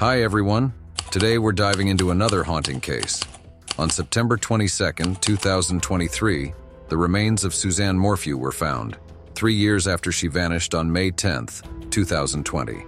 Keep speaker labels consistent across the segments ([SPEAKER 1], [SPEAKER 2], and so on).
[SPEAKER 1] Hi everyone. Today we're diving into another haunting case. On September 22, 2023, the remains of Suzanne Morphew were found, 3 years after she vanished on May 10, 2020.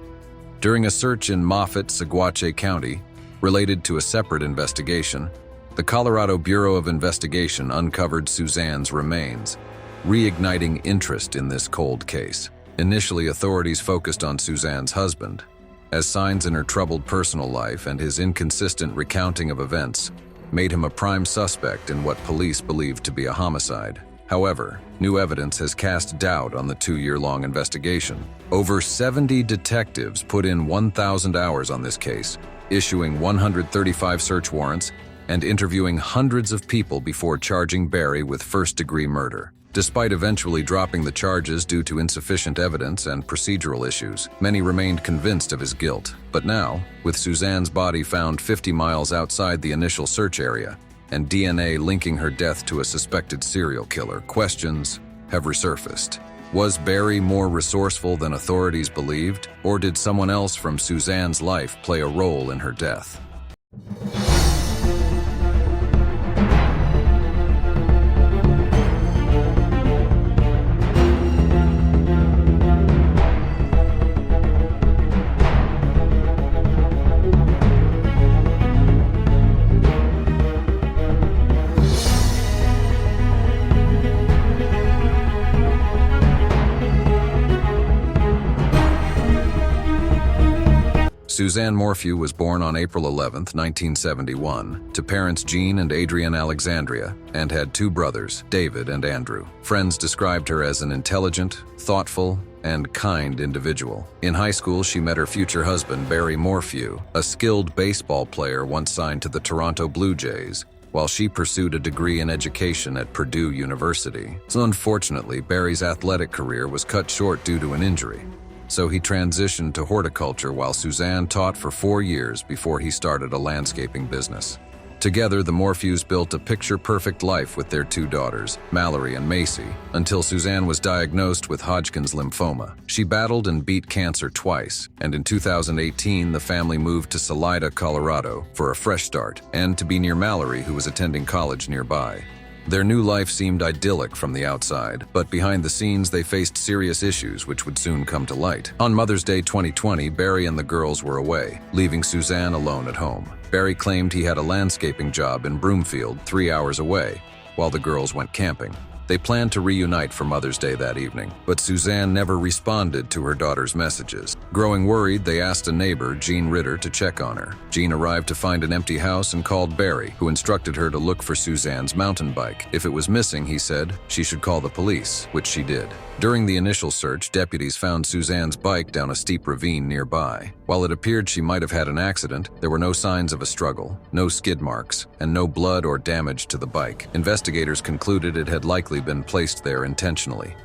[SPEAKER 1] During a search in Moffat, Saguache County, related to a separate investigation, the Colorado Bureau of Investigation uncovered Suzanne's remains, reigniting interest in this cold case. Initially, authorities focused on Suzanne's husband, as signs in her troubled personal life and his inconsistent recounting of events made him a prime suspect in what police believed to be a homicide. However, new evidence has cast doubt on the 2-year-long investigation. Over 70 detectives put in 1,000 hours on this case, issuing 135 search warrants and interviewing hundreds of people before charging Barry with first-degree murder. Despite eventually dropping the charges due to insufficient evidence and procedural issues, many remained convinced of his guilt. But now, with Suzanne's body found 50 miles outside the initial search area and DNA linking her death to a suspected serial killer, questions have resurfaced. Was Barry more resourceful than authorities believed, or did someone else from Suzanne's life play a role in her death? Suzanne Morphew was born on April 11, 1971, to parents Jean and Adrienne Alexandria, and had 2 brothers, David and Andrew. Friends described her as an intelligent, thoughtful, and kind individual. In high school, she met her future husband, Barry Morphew, a skilled baseball player once signed to the Toronto Blue Jays, while she pursued a degree in education at Purdue University. So unfortunately, Barry's athletic career was cut short due to an injury. So he transitioned to horticulture while Suzanne taught for 4 years before he started a landscaping business. Together, the Morphews built a picture-perfect life with their 2 daughters, Mallory and Macy, until Suzanne was diagnosed with Hodgkin's lymphoma. She battled and beat cancer twice, and in 2018, the family moved to Salida, Colorado, for a fresh start, and to be near Mallory, who was attending college nearby. Their new life seemed idyllic from the outside, but behind the scenes they faced serious issues which would soon come to light. On Mother's Day 2020, Barry and the girls were away, leaving Suzanne alone at home. Barry claimed he had a landscaping job in Broomfield, 3 hours away, while the girls went camping. They planned to reunite for Mother's Day that evening, but Suzanne never responded to her daughter's messages. Growing worried, they asked a neighbor, Jean Ritter, to check on her. Jean arrived to find an empty house and called Barry, who instructed her to look for Suzanne's mountain bike. If it was missing, he said, she should call the police, which she did. During the initial search, deputies found Suzanne's bike down a steep ravine nearby. While it appeared she might have had an accident, there were no signs of a struggle, no skid marks, and no blood or damage to the bike. Investigators concluded it had likely been placed there intentionally.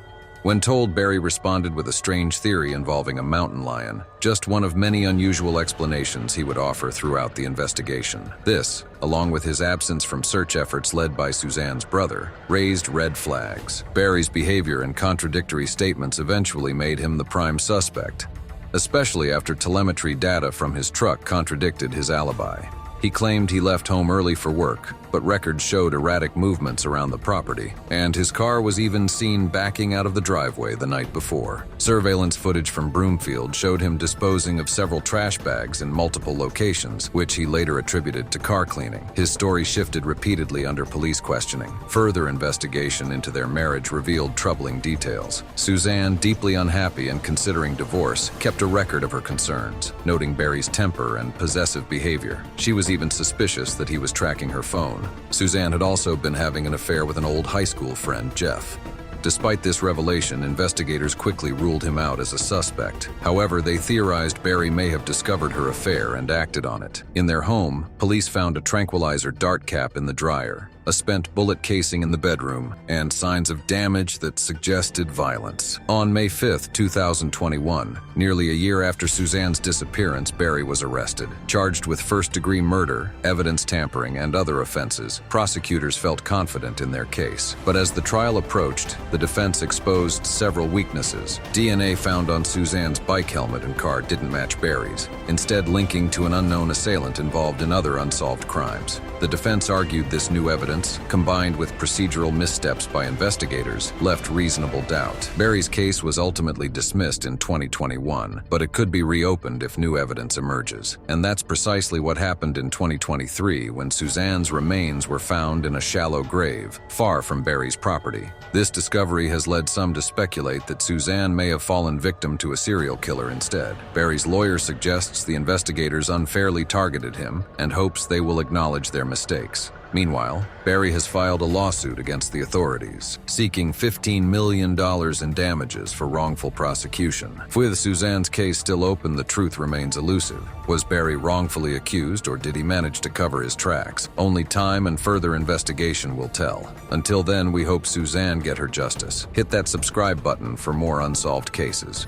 [SPEAKER 1] When told, Barry responded with a strange theory involving a mountain lion, just one of many unusual explanations he would offer throughout the investigation. This, along with his absence from search efforts led by Suzanne's brother, raised red flags. Barry's behavior and contradictory statements eventually made him the prime suspect, especially after telemetry data from his truck contradicted his alibi. He claimed he left home early for work, but records showed erratic movements around the property, and his car was even seen backing out of the driveway the night before. Surveillance footage from Broomfield showed him disposing of several trash bags in multiple locations, which he later attributed to car cleaning. His story shifted repeatedly under police questioning. Further investigation into their marriage revealed troubling details. Suzanne, deeply unhappy and considering divorce, kept a record of her concerns, noting Barry's temper and possessive behavior. She was even suspicious that he was tracking her phone. Suzanne had also been having an affair with an old high school friend, Jeff. Despite this revelation, investigators quickly ruled him out as a suspect. However, they theorized Barry may have discovered her affair and acted on it. In their home, police found a tranquilizer dart cap in the dryer, a spent bullet casing in the bedroom, and signs of damage that suggested violence. On May 5, 2021, nearly a year after Suzanne's disappearance, Barry was arrested. Charged with first-degree murder, evidence tampering, and other offenses, prosecutors felt confident in their case. But as the trial approached, the defense exposed several weaknesses. DNA found on Suzanne's bike helmet and car didn't match Barry's, instead linking to an unknown assailant involved in other unsolved crimes. The defense argued this new evidence, combined with procedural missteps by investigators, left reasonable doubt. Barry's case was ultimately dismissed in 2021, but it could be reopened if new evidence emerges. And that's precisely what happened in 2023 when Suzanne's remains were found in a shallow grave, far from Barry's property. This discovery has led some to speculate that Suzanne may have fallen victim to a serial killer instead. Barry's lawyer suggests the investigators unfairly targeted him and hopes they will acknowledge their mistakes. Meanwhile, Barry has filed a lawsuit against the authorities, seeking $15 million in damages for wrongful prosecution. With Suzanne's case still open, the truth remains elusive. Was Barry wrongfully accused, or did he manage to cover his tracks? Only time and further investigation will tell. Until then, we hope Suzanne get her justice. Hit that subscribe button for more unsolved cases.